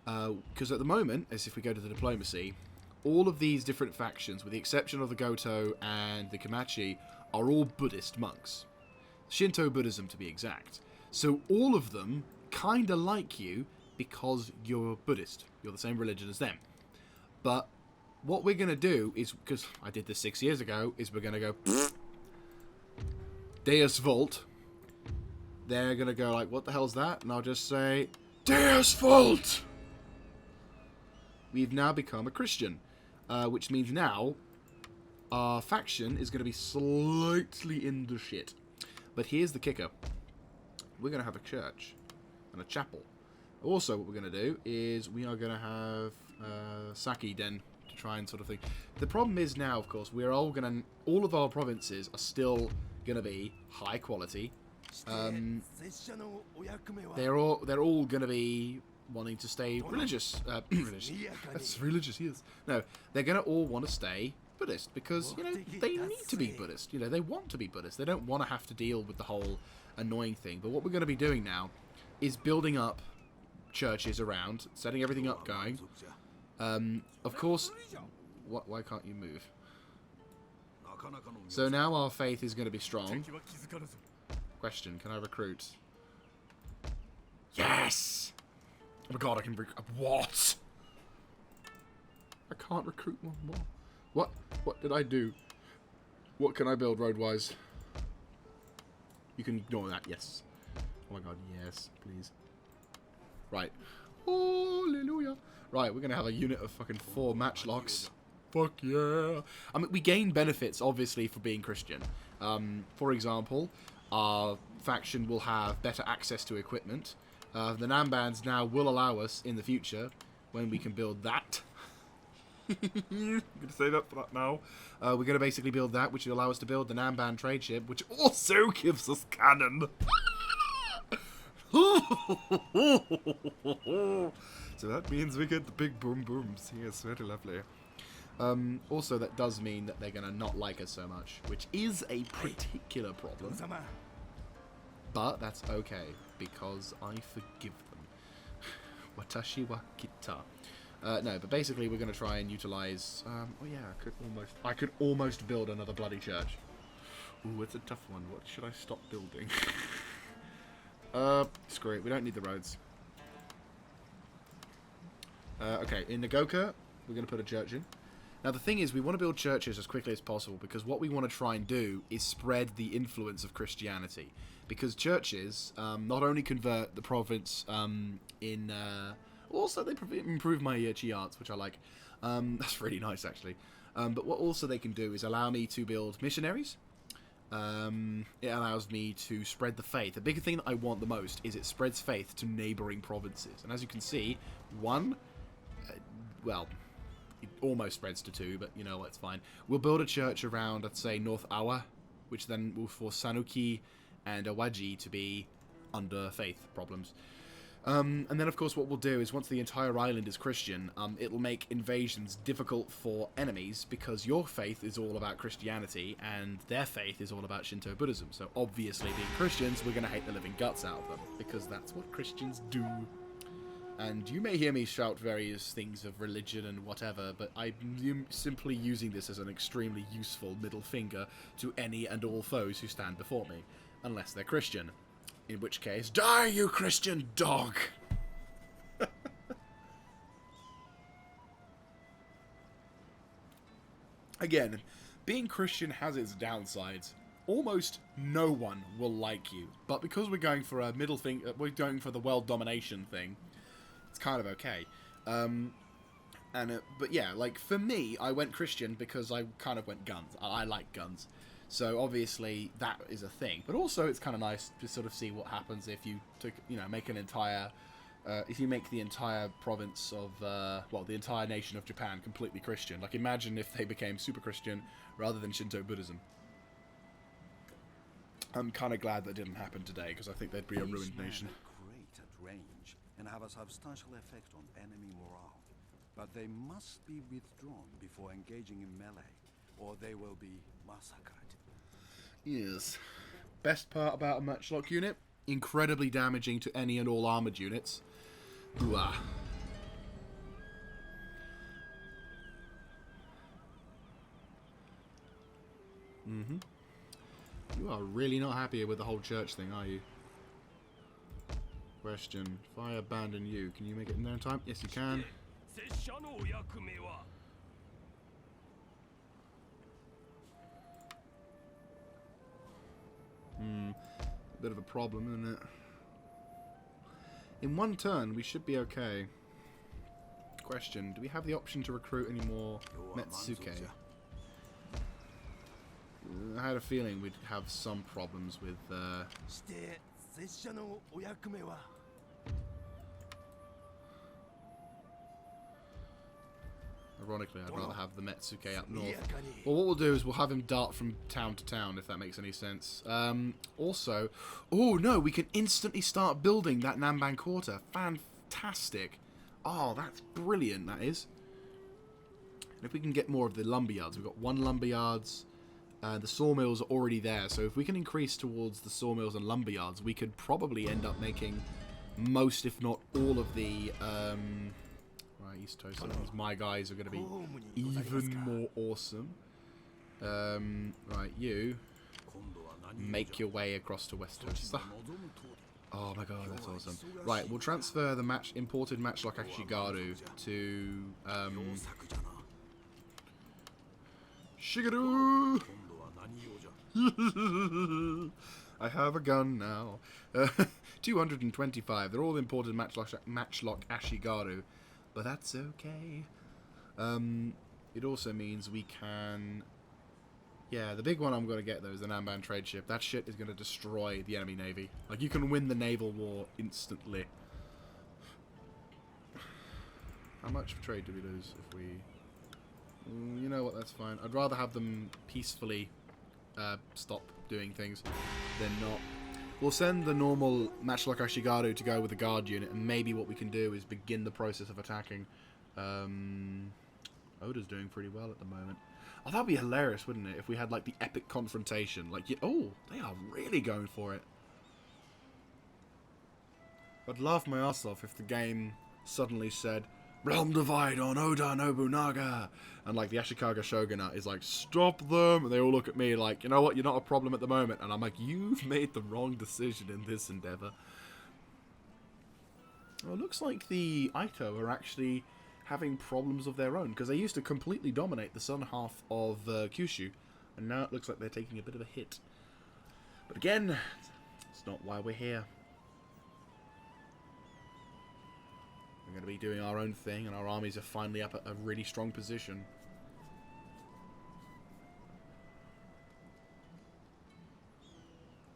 [SPEAKER 1] Because at the moment, as if we go to the diplomacy, all of these different factions, with the exception of the Goto and the Komachi, are all Buddhist monks. Shinto Buddhism, to be exact. So all of them kind of like you because you're Buddhist. You're the same religion as them. But what we're going to do is, because I did this 6 years ago, is we're going to go Deus Vult. They're going to go like, what the hell's that? And I'll just say, Deus Vult! We've now become a Christian, which means now our faction is going to be slightly in the shit. But here's the kicker. We're going to have a church and a chapel. Also, what we're going to do is we are going to have Saki Den to try and sort of thing. The problem is now, of course, we're all of our provinces are still going to be high quality. They're all going to be wanting to stay religious. That's religious, yes. No, they're going to all want to stay Buddhist because, you know, they need to be Buddhist. You know, they want to be Buddhist. They don't want to have to deal with the whole annoying thing. But what we're going to be doing now is building up churches around, setting everything up going. Of course, why can't you move? So now our faith is going to be strong. Question, can I recruit? Yes! Oh my god, I can recruit. What? I can't recruit one more. What did I do? What can I build road-wise? You can ignore that, yes. Oh my god, yes, please. Right. Hallelujah. Right, we're going to have a unit of fucking 4 matchlocks. Fuck yeah. I mean, we gain benefits, obviously, for being Christian. For example, our faction will have better access to equipment. The Nambans now will allow us, in the future, when we can build that. I'm going to save up for that now. We're going to basically build that, which will allow us to build the Namban trade ship, which also gives us cannon. So that means we get the big boom booms. Yes, very lovely. Also, that does mean that they're going to not like us so much, which is a particular problem. But that's okay, because I forgive them. Watashi wa kita. No, but basically we're going to try and utilize... oh yeah, I could almost build another bloody church. Ooh, it's a tough one. What should I stop building? Screw it. We don't need the roads. Okay, in Nagoka, we're going to put a church in. Now, the thing is, we want to build churches as quickly as possible, because what we want to try and do is spread the influence of Christianity. Because churches not only convert the province in... Also, they improve my chi arts, which I like. That's really nice, actually. But what also they can do is allow me to build missionaries. It allows me to spread the faith. The big thing that I want the most is it spreads faith to neighbouring provinces. And as you can see, one, well, it almost spreads to two, but you know what, it's fine. We'll build a church around, let's say, North Awa, which then will force Sanuki and Awaji to be under faith problems. And then, of course, what we'll do is once the entire island is Christian, it'll make invasions difficult for enemies because your faith is all about Christianity and their faith is all about Shinto Buddhism. So, obviously, being Christians, we're going to hate the living guts out of them because that's what Christians do. And you may hear me shout various things of religion and whatever, but I'm simply using this as an extremely useful middle finger to any and all foes who stand before me, unless they're Christian. In which case, die, you Christian dog! Again, being Christian has its downsides. Almost no one will like you, but because we're going for a middle finger, we're going for the world domination thing, it's kind of okay. But yeah, like, for me, I went Christian because I kind of went guns. I like guns. So, obviously, that is a thing. But also, it's kind of nice to sort of see what happens if you took, you know, make an entire... if you make the entire province of... well, the entire nation of Japan completely Christian. Like, imagine if they became super Christian rather than Shinto Buddhism. I'm kind of glad that didn't happen today, because I think they'd be a ruined nation.
[SPEAKER 4] Great at range and have a substantial effect on enemy morale. But they must be withdrawn before engaging in melee, or they will be massacred.
[SPEAKER 1] Yes. Best part about a matchlock unit? Incredibly damaging to any and all armoured units. Ooh, ah. Mm-hmm. You are really not happy with the whole church thing, are you? Question. If I abandon you, can you make it in there in time? Yes, you can. Bit of a problem, isn't it? In one turn, we should be okay. Question. Do we have the option to recruit any more Metsuke? I had a feeling we'd have some problems with, Ironically, I'd rather have the Metsuke up north. Well, what we'll do is we'll have him dart from town to town, if that makes any sense. Also... Oh, no, we can instantly start building that Namban Quarter. Fantastic. Oh, that's brilliant, that is. And if we can get more of the lumberyards. We've got 1 lumberyards. The sawmills are already there, so if we can increase towards the sawmills and lumberyards, we could probably end up making most, if not all, of the... Right, East Tosa. My guys are going to be even more awesome. Right, you make your way across to West Tosa. Oh my god, that's awesome. Right, we'll transfer the imported matchlock Ashigaru to Shigeru. I have a gun now. 225. They're all imported matchlock Ashigaru. But that's okay. It also means we can... Yeah, the big one I'm going to get, though, is the Namban trade ship. That shit is going to destroy the enemy navy. Like, you can win the naval war instantly. How much trade do we lose if we... You know what, that's fine. I'd rather have them peacefully stop doing things than not. We'll send the normal matchlock Ashigaru to go with the guard unit, and maybe what we can do is begin the process of attacking. Oda's doing pretty well at the moment. Oh, that'd be hilarious, wouldn't it, if we had, like, the epic confrontation. Like, oh, they are really going for it. I'd laugh my ass off if the game suddenly said, Realm Divide on Oda Nobunaga! And, like, the Ashikaga Shogunate is like, stop them! And they all look at me like, you know what, you're not a problem at the moment. And I'm like, you've made the wrong decision in this endeavor. Well, it looks like the Aito are actually having problems of their own, because they used to completely dominate the southern half of Kyushu, and now it looks like they're taking a bit of a hit. But again, it's not why we're here. We're going to be doing our own thing, and our armies are finally up at a really strong position.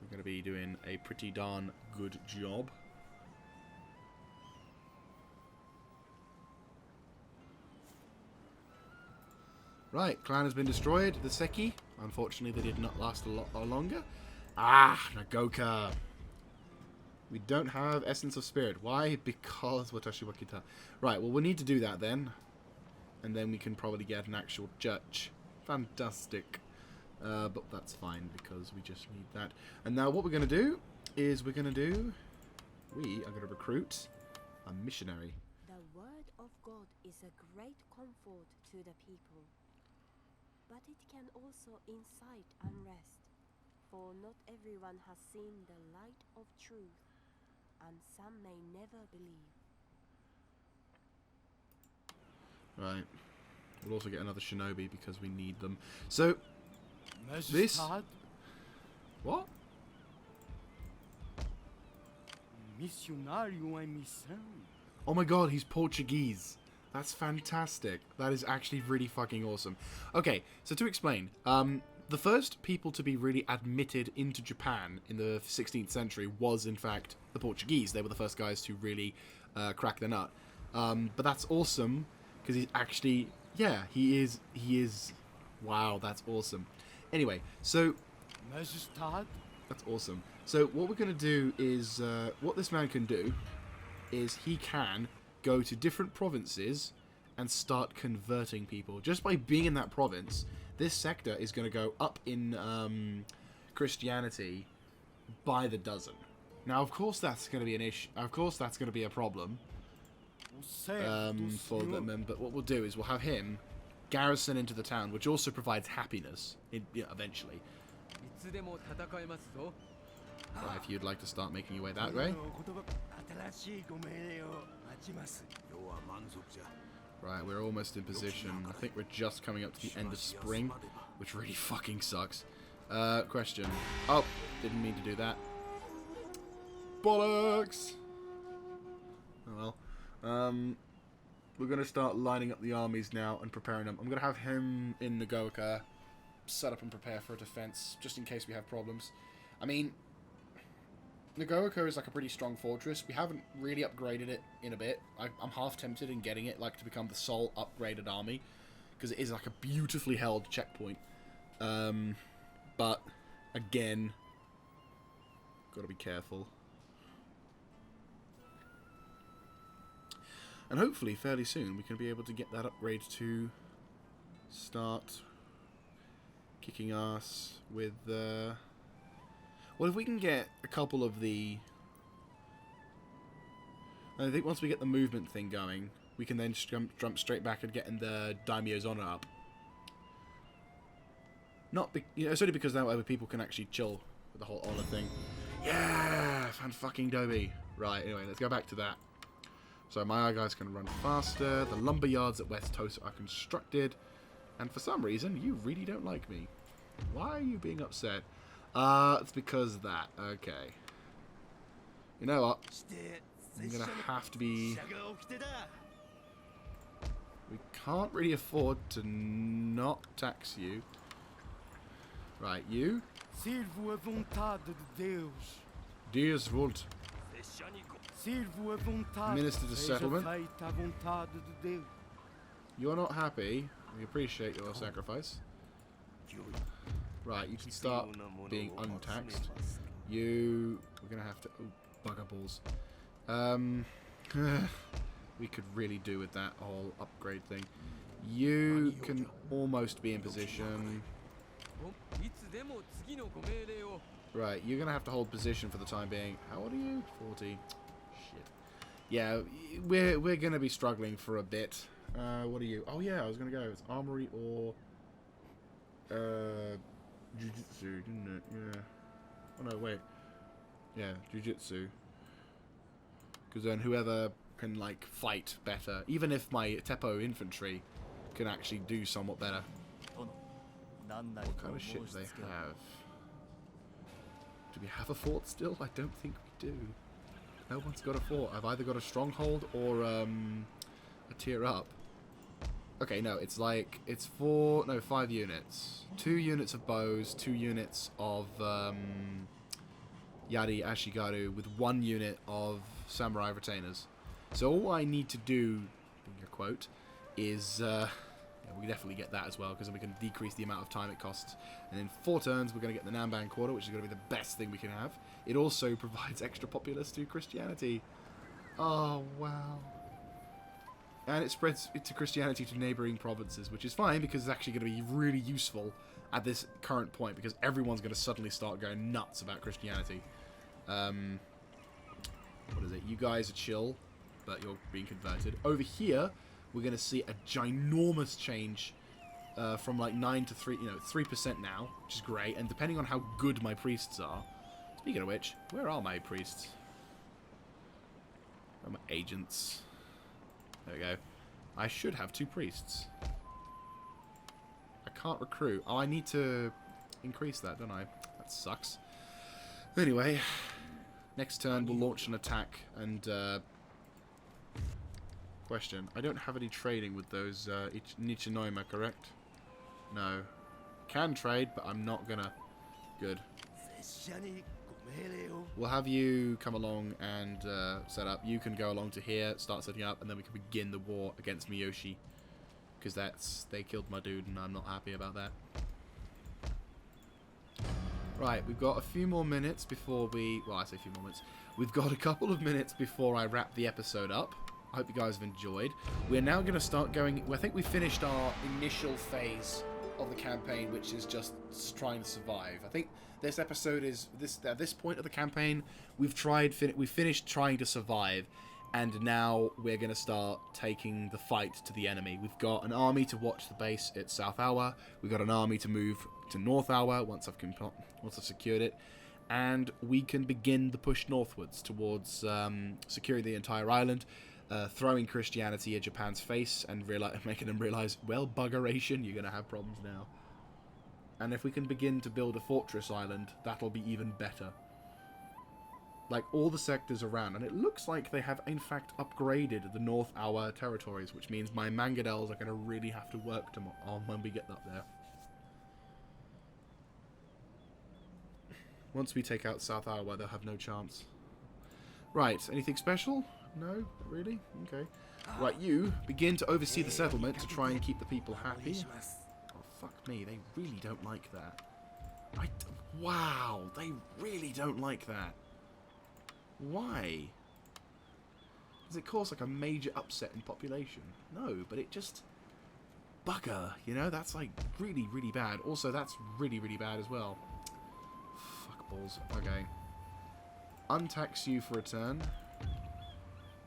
[SPEAKER 1] We're going to be doing a pretty darn good job. Right, clan has been destroyed. The Seki, unfortunately, they did not last a lot longer. Ah, Nagoka. We don't have Essence of Spirit. Why? Because Watashi wa Kita. Right, well, we'll need to do that then. And then we can probably get an actual church. Fantastic. But that's fine, because we just need that. And now what we're going to do is we are going to recruit a missionary.
[SPEAKER 3] The word of God is a great comfort to the people. But it can also incite unrest, for not everyone has seen the light of truth, and some may never believe.
[SPEAKER 1] Right. We'll also get another shinobi because we need them. So, this... What?
[SPEAKER 2] Missionário em missão.
[SPEAKER 1] Oh my god, he's Portuguese. That's fantastic. That is actually really fucking awesome. Okay, so to explain, the first people to be really admitted into Japan in the 16th century was, in fact, the Portuguese. They were the first guys to really crack the nut. But that's awesome, because he's actually... Yeah, he is... Wow, that's awesome. Anyway, so...
[SPEAKER 2] Majestad?
[SPEAKER 1] That's awesome. So what we're going to do is... what this man can do is he can go to different provinces and start converting people. Just by being in that province, this sector is going to go up in Christianity by the dozen. Now, of course, that's going to be an issue. Of course, that's going to be a problem for them. But what we'll do is we'll have him garrison into the town, which also provides happiness eventually. If you'd like to start making your way that way. Right, we're almost in position. I think we're just coming up to the end of spring, which really fucking sucks. Question. Oh, didn't mean to do that. Bollocks! Oh well. We're going to start lining up the armies now and preparing them. I'm going to have him in Nagoka set up and prepare for a defense, just in case we have problems. I mean, Nagoka is like a pretty strong fortress. We haven't really upgraded it in a bit. I'm half tempted in getting it like to become the sole upgraded army, because it is like a beautifully held checkpoint. But again, got to be careful. And hopefully fairly soon we can be able to get that upgrade to start kicking ass with well, if we can get a couple of the... I think once we get the movement thing going, we can then jump straight back and getting the Daimyo's Honor up. Not it's only because that way people can actually chill with the whole honor thing. Yeah! Fan-fucking-doby. Right, anyway, let's go back to that. So my guys can run faster, the lumber yards at West Tosa are constructed, and for some reason, you really don't like me. Why are you being upset? It's because of that. Okay. You know what? I'm gonna have to be... We can't really afford to not tax you. Right, you?
[SPEAKER 2] Sirvo a vontade de Deus.
[SPEAKER 1] Deus vult.
[SPEAKER 2] Sirvo a vontade.
[SPEAKER 1] Minister to settlement.
[SPEAKER 2] Feita a vontade de Deus.
[SPEAKER 1] You're not happy. We appreciate your sacrifice. Right, you can start being untaxed. You... We're gonna have to... Oh, bugger balls. We could really do with that whole upgrade thing. You can almost be in position. Right, you're gonna have to hold position for the time being. How old are you? 40. Shit. Yeah, we're gonna be struggling for a bit. What are you? Oh yeah, I was gonna go. It's armory or jujutsu, didn't it? Yeah. Oh no, wait. Yeah, jujutsu. Because then whoever can like fight better, even if my Teppo infantry can actually do somewhat better. What kind of shit do they have? Do we have a fort still? I don't think we do. No one's got a fort. I've either got a stronghold or a tier up. Okay, no, it's like, it's 5 units. 2 units of bows, 2 units of Yari Ashigaru with 1 unit of samurai retainers. So all I need to do, quote, is, we definitely get that as well, because then we can decrease the amount of time it costs. And in 4 turns, we're going to get the Namban Quarter, which is going to be the best thing we can have. It also provides extra populace to Christianity. Oh, wow. And it spreads to Christianity to neighbouring provinces, which is fine, because it's actually going to be really useful at this current point, because everyone's going to suddenly start going nuts about Christianity. What is it? You guys are chill, but you're being converted. Over here, we're going to see a ginormous change from like 9 to 3, 3% now, which is great. And depending on how good my priests are. Speaking of which, where are my priests? Where are my agents? There we go. I should have 2 priests. I can't recruit. Oh, I need to increase that, don't I? That sucks. Anyway, next turn we'll launch an attack and... Question. I don't have any trading with those Nichinoima, correct? No. Can trade, but I'm not gonna. Good. We'll have you come along and set up. You can go along to here, start setting up, and then we can begin the war against Miyoshi. Because they killed my dude, and I'm not happy about that. Right, we've got a few more minutes before we... Well, I say a few more minutes. We've got a couple of minutes before I wrap the episode up. I hope you guys have enjoyed. We're now going to start going... I think we finished our initial phase of the campaign, which is just trying to survive. I think this episode is... At this point of the campaign, we've finished trying to survive, and now we're going to start taking the fight to the enemy. We've got an army to watch the base at South Hour. We've got an army to move to North Hour once I've secured it. And we can begin the push northwards towards securing the entire island. Throwing Christianity at Japan's face and making them realize, well, buggeration, you're going to have problems now. And if we can begin to build a fortress island, that'll be even better. Like, all the sectors around, and it looks like they have, in fact, upgraded the North Hour territories, which means my Mangadels are going to really have to work on when we get up there. Once we take out South Hour, they'll have no chance. Right, anything special? No? Really? Okay. Right, you begin to oversee the settlement to try and keep the people happy. Oh, fuck me. They really don't like that. Wow. They really don't like that. Why? Does it cause like a major upset in population? No, but it just... Bugger. You know, that's like really, really bad. Also, that's really, really bad as well. Fuck balls. Okay. Untax you for a turn.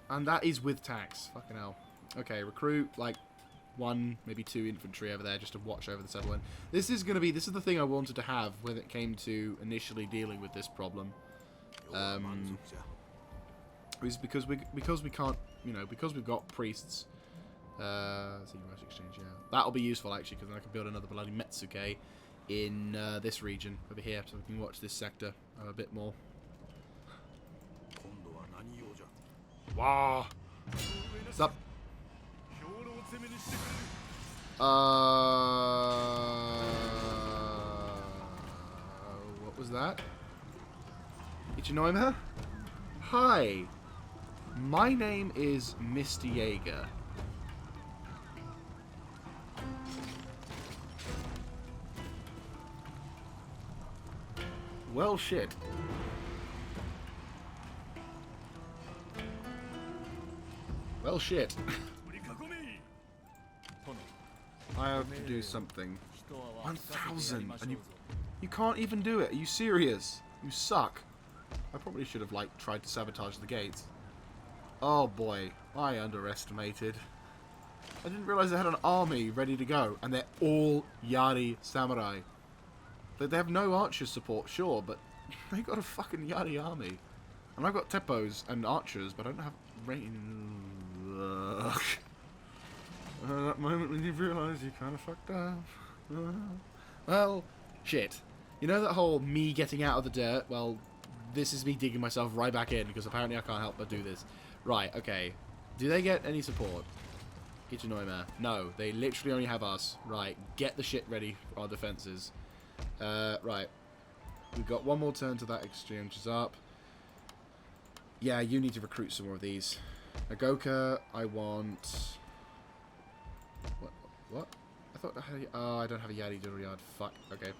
[SPEAKER 1] And that is with tax. Fucking hell. Okay, recruit, like, 1, maybe 2 infantry over there just to watch over the settlement. This is the thing I wanted to have when it came to initially dealing with this problem. Is because we can't, because we've got priests. Exchange, yeah. That'll be useful, actually, because then I can build another bloody Metsuke in this region over here, so we can watch this sector a bit more. Wow. What's up? What was that? Ichinoima? Hi. My name is Mr. Jaeger. Well, shit. Well, shit. I have to do something. 1,000, and you can't even do it. Are you serious? You suck. I probably should have tried to sabotage the gates. Oh boy, I underestimated. I didn't realize they had an army ready to go, and they're all Yari samurai. They have no archer support, sure, but they got a fucking Yari army. And I've got teppos and archers, but I don't have rain. That moment when you realise you kind of fucked up. Well, shit. You know that whole me getting out of the dirt? Well, this is me digging myself right back in, because apparently I can't help but do this. Right, okay. Do they get any support? Ichinoime. No, they literally only have us. Right, get the shit ready for our defenses. Right. We've got one more turn to that exchange is up. Yeah, you need to recruit some more of these. Nagoka, I want... What? I thought I had... Oh, I don't have a Yadi Drill Yard. Fuck. Okay.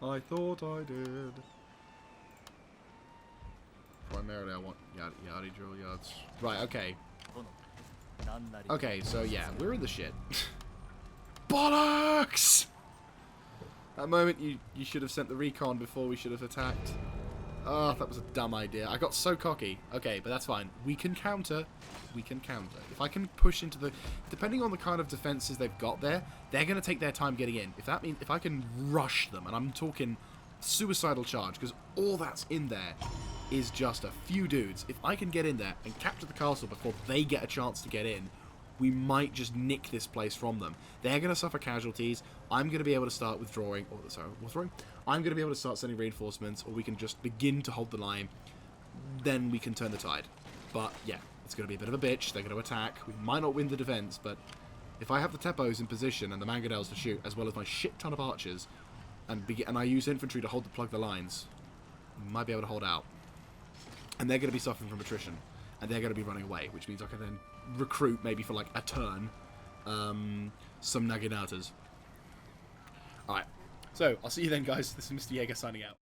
[SPEAKER 1] I thought I did. Primarily, I want Yadi Drill Yards. Right, okay. Okay, so yeah, we're in the shit. Bollocks! That moment, you should have sent the recon before we should have attacked. Oh, that was a dumb idea. I got so cocky. Okay, but that's fine. We can counter. We can counter. If I can push into the... Depending on the kind of defenses they've got there, they're going to take their time getting in. If that means... If I can rush them, and I'm talking suicidal charge, because all that's in there is just a few dudes. If I can get in there and capture the castle before they get a chance to get in, we might just nick this place from them. They're going to suffer casualties. I'm going to be able to start withdrawing. Or, sorry, withdrawing? I'm going to be able to start sending reinforcements, or we can just begin to hold the line. Then we can turn the tide. But, yeah, it's going to be a bit of a bitch. They're going to attack. We might not win the defense, but if I have the Teppos in position and the Mangonels to shoot, as well as my shit ton of archers, and I use infantry to plug the lines, we might be able to hold out. And they're going to be suffering from attrition. And they're going to be running away, which means I can then recruit, maybe for like a turn, some Naginatas. Alright, so I'll see you then, guys. This is Mr. Jaeger signing out.